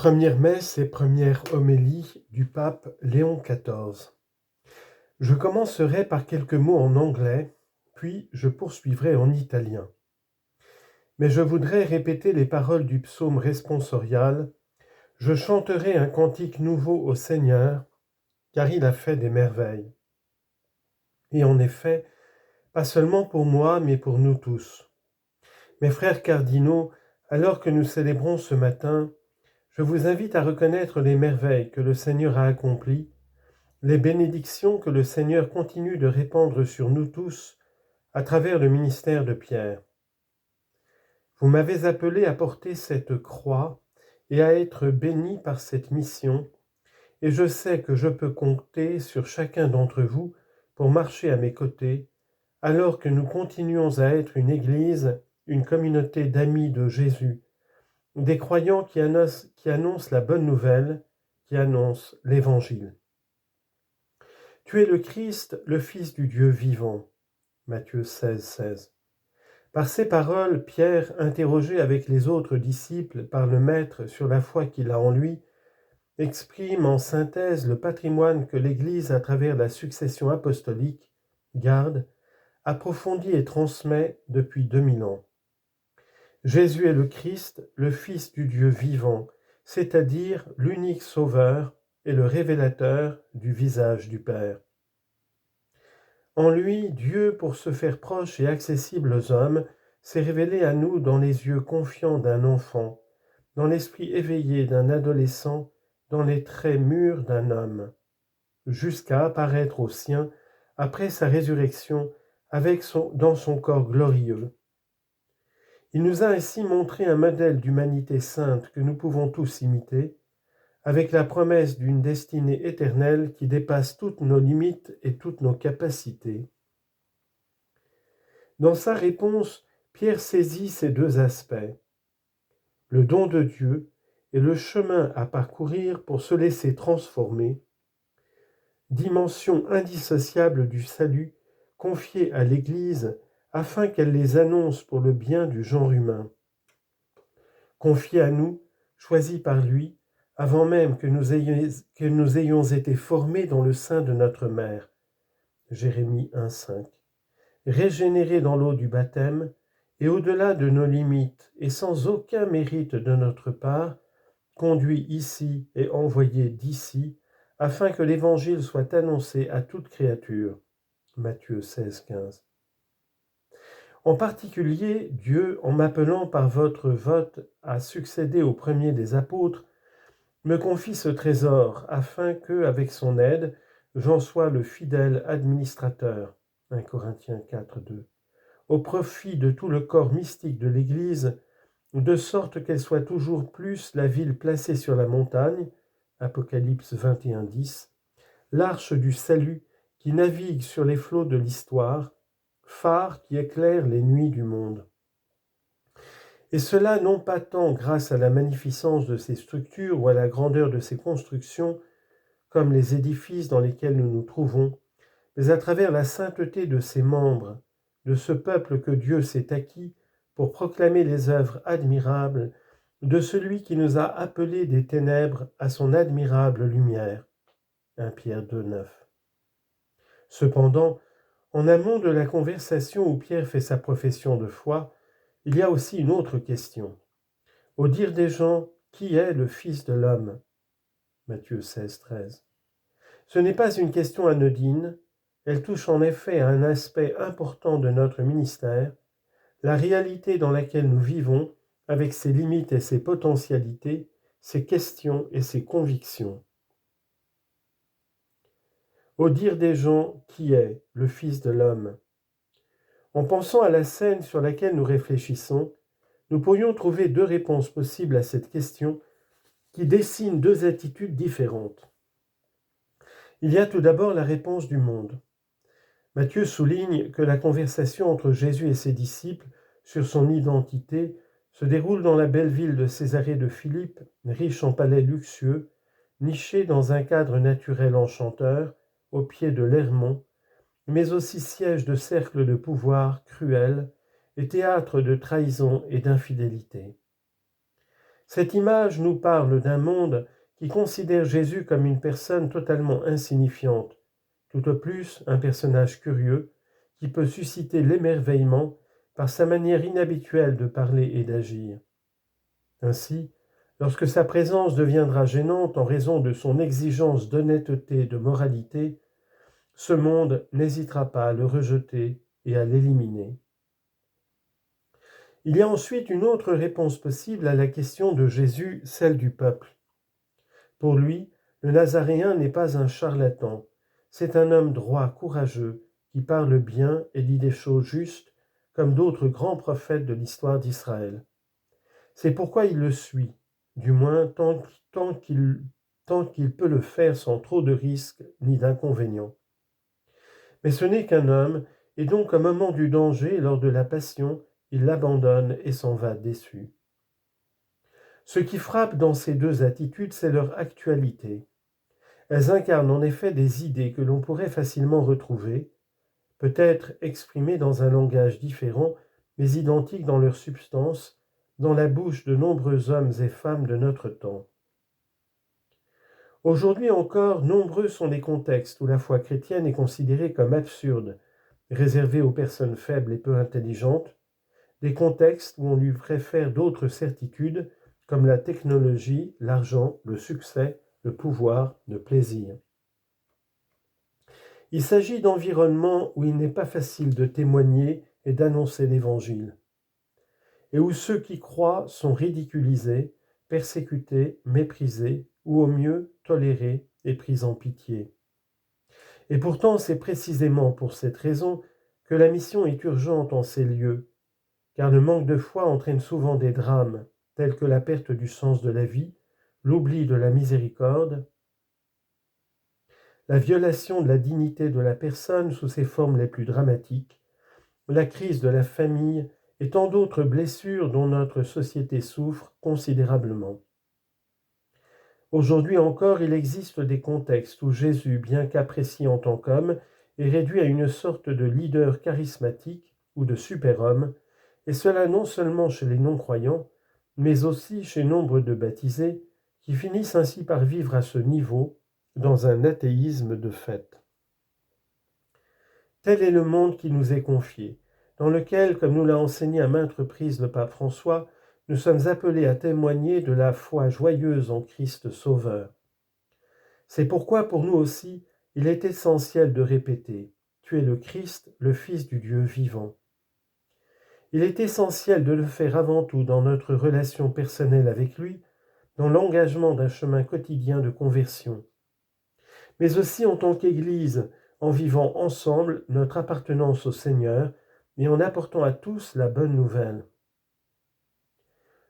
Première messe et première homélie du pape Léon XIV. Je commencerai par quelques mots en anglais, puis je poursuivrai en italien. Mais je voudrais répéter les paroles du psaume responsorial. Je chanterai un cantique nouveau au Seigneur, car il a fait des merveilles. Et en effet, pas seulement pour moi, mais pour nous tous. Mes frères cardinaux, alors que nous célébrons ce matin, je vous invite à reconnaître les merveilles que le Seigneur a accomplies, les bénédictions que le Seigneur continue de répandre sur nous tous à travers le ministère de Pierre. Vous m'avez appelé à porter cette croix et à être béni par cette mission, et je sais que je peux compter sur chacun d'entre vous pour marcher à mes côtés, alors que nous continuons à être une Église, une communauté d'amis de Jésus, des croyants qui annoncent la bonne nouvelle, qui annoncent l'Évangile. Tu es le Christ, le Fils du Dieu vivant. Matthieu 16, 16. Par ces paroles, Pierre, interrogé avec les autres disciples par le Maître sur la foi qu'il a en lui, exprime en synthèse le patrimoine que l'Église, à travers la succession apostolique, garde, approfondit et transmet depuis 2000 ans. Jésus est le Christ, le Fils du Dieu vivant, c'est-à-dire l'unique Sauveur et le révélateur du visage du Père. En lui, Dieu, pour se faire proche et accessible aux hommes, s'est révélé à nous dans les yeux confiants d'un enfant, dans l'esprit éveillé d'un adolescent, dans les traits mûrs d'un homme, jusqu'à apparaître aux siens après sa résurrection dans son corps glorieux. Il nous a ainsi montré un modèle d'humanité sainte que nous pouvons tous imiter, avec la promesse d'une destinée éternelle qui dépasse toutes nos limites et toutes nos capacités. Dans sa réponse, Pierre saisit ces deux aspects, le don de Dieu et le chemin à parcourir pour se laisser transformer, dimension indissociable du salut confiée à l'Église afin qu'elle les annonce pour le bien du genre humain. Confiée à nous, choisie par lui, avant même que nous ayons été formés dans le sein de notre mère. Jérémie 1,5. Régénérés dans l'eau du baptême, et au-delà de nos limites, et sans aucun mérite de notre part, conduits ici et envoyés d'ici, afin que l'Évangile soit annoncé à toute créature. Matthieu 16, 15. En particulier, Dieu, en m'appelant par votre vote à succéder au premier des apôtres, me confie ce trésor, afin que, avec son aide, j'en sois le fidèle administrateur. 1 Corinthiens 4, 2. Au profit de tout le corps mystique de l'Église, de sorte qu'elle soit toujours plus la ville placée sur la montagne, Apocalypse 21, 10, l'arche du salut qui navigue sur les flots de l'histoire, phare qui éclaire les nuits du monde. Et cela non pas tant grâce à la magnificence de ses structures ou à la grandeur de ses constructions, comme les édifices dans lesquels nous nous trouvons, mais à travers la sainteté de ses membres, de ce peuple que Dieu s'est acquis pour proclamer les œuvres admirables de celui qui nous a appelés des ténèbres à son admirable lumière. 1 Pierre 2, 9. Cependant, en amont de la conversation où Pierre fait sa profession de foi, il y a aussi une autre question. Au dire des gens, qui est le Fils de l'homme ? Matthieu 16, 13. Ce n'est pas une question anodine, elle touche en effet à un aspect important de notre ministère, la réalité dans laquelle nous vivons, avec ses limites et ses potentialités, ses questions et ses convictions. Au dire des gens, qui est le Fils de l'homme ? En pensant à la scène sur laquelle nous réfléchissons, nous pourrions trouver deux réponses possibles à cette question qui dessinent deux attitudes différentes. Il y a tout d'abord la réponse du monde. Matthieu souligne que la conversation entre Jésus et ses disciples sur son identité se déroule dans la belle ville de Césarée de Philippe, riche en palais luxueux, nichée dans un cadre naturel enchanteur, au pied de l'Hermont, mais aussi siège de cercles de pouvoir cruels et théâtre de trahison et d'infidélité. Cette image nous parle d'un monde qui considère Jésus comme une personne totalement insignifiante, tout au plus un personnage curieux qui peut susciter l'émerveillement par sa manière inhabituelle de parler et d'agir. Ainsi, lorsque sa présence deviendra gênante en raison de son exigence d'honnêteté et de moralité, ce monde n'hésitera pas à le rejeter et à l'éliminer. Il y a ensuite une autre réponse possible à la question de Jésus, celle du peuple. Pour lui, le Nazaréen n'est pas un charlatan, c'est un homme droit, courageux, qui parle bien et dit des choses justes, comme d'autres grands prophètes de l'histoire d'Israël. C'est pourquoi il le suit, du moins tant qu'il peut le faire sans trop de risques ni d'inconvénients. Mais ce n'est qu'un homme, et donc au moment du danger, lors de la passion, il l'abandonne et s'en va déçu. Ce qui frappe dans ces deux attitudes, c'est leur actualité. Elles incarnent en effet des idées que l'on pourrait facilement retrouver, peut-être exprimées dans un langage différent, mais identiques dans leur substance, dans la bouche de nombreux hommes et femmes de notre temps. Aujourd'hui encore, nombreux sont les contextes où la foi chrétienne est considérée comme absurde, réservée aux personnes faibles et peu intelligentes, des contextes où on lui préfère d'autres certitudes comme la technologie, l'argent, le succès, le pouvoir, le plaisir. Il s'agit d'environnements où il n'est pas facile de témoigner et d'annoncer l'Évangile, et où ceux qui croient sont ridiculisés, persécutés, méprisés, ou au mieux tolérés et pris en pitié. Et pourtant, c'est précisément pour cette raison que la mission est urgente en ces lieux, car le manque de foi entraîne souvent des drames, tels que la perte du sens de la vie, l'oubli de la miséricorde, la violation de la dignité de la personne sous ses formes les plus dramatiques, la crise de la famille et tant d'autres blessures dont notre société souffre considérablement. Aujourd'hui encore, il existe des contextes où Jésus, bien qu'apprécié en tant qu'homme, est réduit à une sorte de leader charismatique ou de super-homme, et cela non seulement chez les non-croyants, mais aussi chez nombre de baptisés, qui finissent ainsi par vivre à ce niveau, dans un athéisme de fait. Tel est le monde qui nous est confié, dans lequel, comme nous l'a enseigné à maintes reprises le pape François, nous sommes appelés à témoigner de la foi joyeuse en Christ Sauveur. C'est pourquoi pour nous aussi, il est essentiel de répéter « Tu es le Christ, le Fils du Dieu vivant ». Il est essentiel de le faire avant tout dans notre relation personnelle avec lui, dans l'engagement d'un chemin quotidien de conversion, mais aussi en tant qu'Église, en vivant ensemble notre appartenance au Seigneur et en apportant à tous la bonne nouvelle.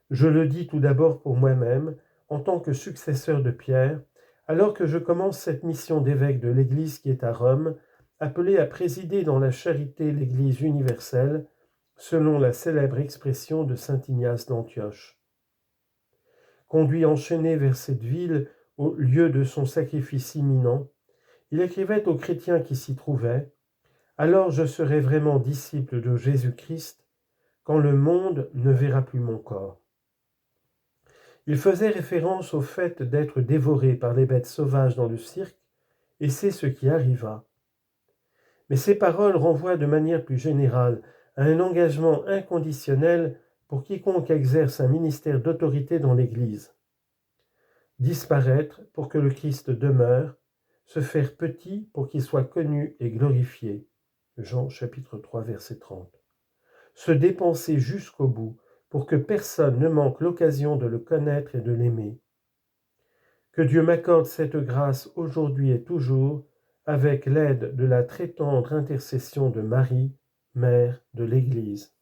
Je le dis tout d'abord pour moi-même, en tant que successeur de Pierre, alors que je commence cette mission d'évêque de l'Église qui est à Rome, appelé à présider dans la charité l'Église universelle, selon la célèbre expression de saint Ignace d'Antioche. Conduit enchaîné vers cette ville, au lieu de son sacrifice imminent, il écrivait aux chrétiens qui s'y trouvaient « Alors je serai vraiment disciple de Jésus-Christ, quand le monde ne verra plus mon corps. » Il faisait référence au fait d'être dévoré par les bêtes sauvages dans le cirque, et c'est ce qui arriva. Mais ces paroles renvoient de manière plus générale à un engagement inconditionnel pour quiconque exerce un ministère d'autorité dans l'Église. Disparaître pour que le Christ demeure, se faire petit pour qu'il soit connu et glorifié. Jean chapitre 3 verset 30. Se dépenser jusqu'au bout pour que personne ne manque l'occasion de le connaître et de l'aimer. Que Dieu m'accorde cette grâce aujourd'hui et toujours, avec l'aide de la très tendre intercession de Marie, Mère de l'Église.